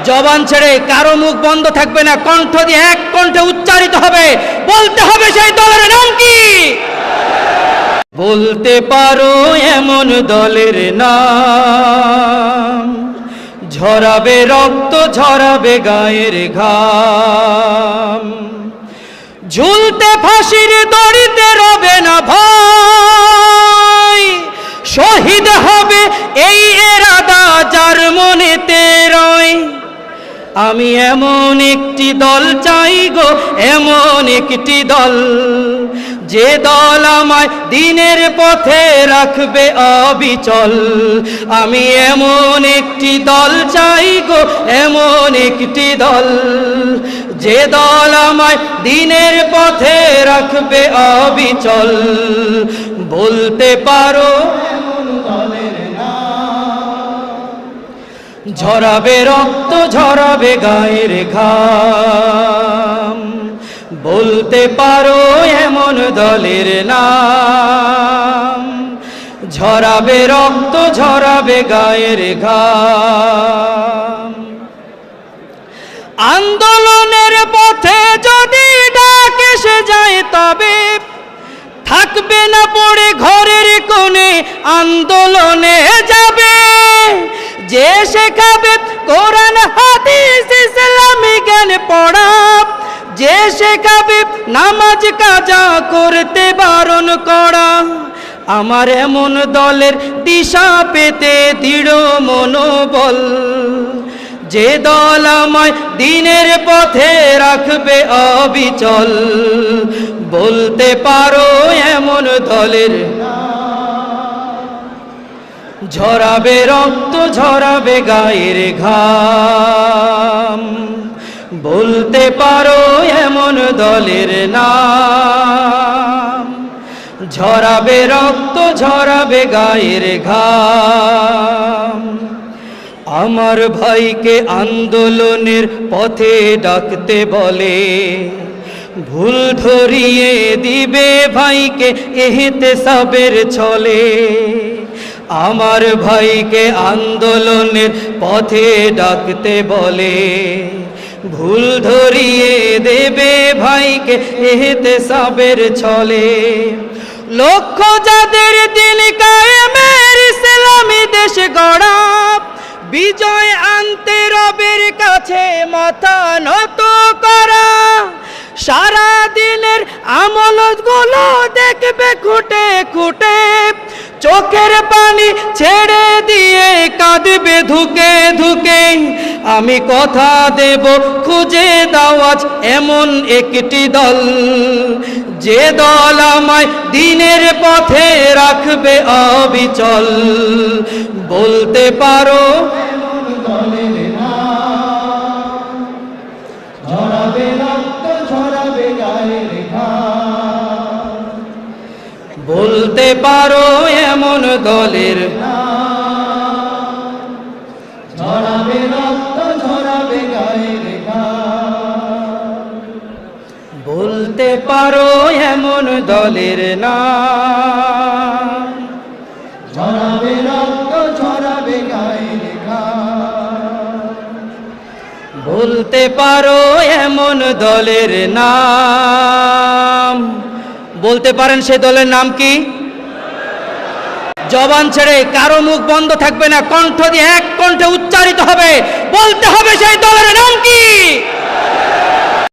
জবান ছেড়ে কারো মুখ বন্ধ থাকবে না, কণ্ঠ দিয়ে এক কণ্ঠে উচ্চারিত হবে, বলতে হবে সেই দলের নাম কি। বলতে পারো এমন দলের নাম, ঝরাবে রক্ত ঝরাবে গায়ের ঘাম, ঝুলতে ফাঁসির দড়িতে রবে না ভয়, শহীদ হবে এই এরাদা যার মনেতে রয়। আমি এমন একটি দল চাই গো, এমন একটি দল, যে দল আমায় দিনের পথে রাখবে অবিচল। আমি এমন একটি দল চাই গো, এমন একটি দল, যে দল আমায় দিনের পথে রাখবে অবিচল। বলতে পারো এমন দলের নাম, ঝরাবে রক্ত ঝরাবে গায়ের ঘাম, বলতে পারো এমন দলের নাম, ঝরাবে রক্ত ঝরাবে গায়ের ঘাম। আন্দোলনের পথে যদি ডাক এসে যায় তবে থাকবে না পড়ে ঘরের কোণে, আন্দোলনে যাবে যে শেখাবে কোরআন হাদিস ইসলামী জ্ঞান পড়া, যে শেখাবে নামাজ কাজা করতে বারণ করা। আমার এমন দলের দিশা পেতে দৃঢ় মনোবল, যে দল আমায় দিনের পথে রাখবে অবিচল। বলতে পারো এমন দলের ঝরাবে রক্ত ঝরাবে গায়ের ঘাম, বলতে পারো এমন দলের নাম, ঝরাবে রক্ত ঝরাবে গায়ের ঘাম। আমার ভাইকে আন্দোলনের পথে ডাকতে বলে, ভুল ধরিয়ে দিবে ভাইকে ইহতেসাবের ছলে। আমার ভাইকে আন্দোলনের পথে ডাকতে বলে, ভুল ধরিয়ে দেবে ভাইকে ইহতেসাবের ছলে। লক্ষ্য যাদের দিন কায়েমের ইসলামী দেশ গড়া, বিজয় আনতে রবের কাছে মাথা নত করা। সারা দিনের আমলগুলো দেখবে খুঁটে খুঁটে, চোখের পানি ছেড়ে দিয়ে কাঁদবে ধুকে ধুকে। আমি কথা দেব খুঁজে দাওয়াজ এমন একটি দল, যে দল আমায় দিনের পথে রাখবে অবিচল। বলতে পারো এমন দলের নাম, ঝরাবে রক্ত ঝরাবে গায়ের ঘাম। বলতে পারো এমন দলের নাম, ঝরাবে রক্ত ঝরাবে গায়ের ঘাম। বলতে পারো এমন দলের নাম, ঝরাবে রক্ত ঝরাবে গায়ের ঘাম। বলতে পারো এমন দলের নাম, বলতে পারেন সেই দলের নাম কি। জবান ছেড়ে কারো মুখ বন্ধ থাকবে না, কণ্ঠ দিয়ে এক কণ্ঠে উচ্চারিত হবে, বলতে হবে সেই দলের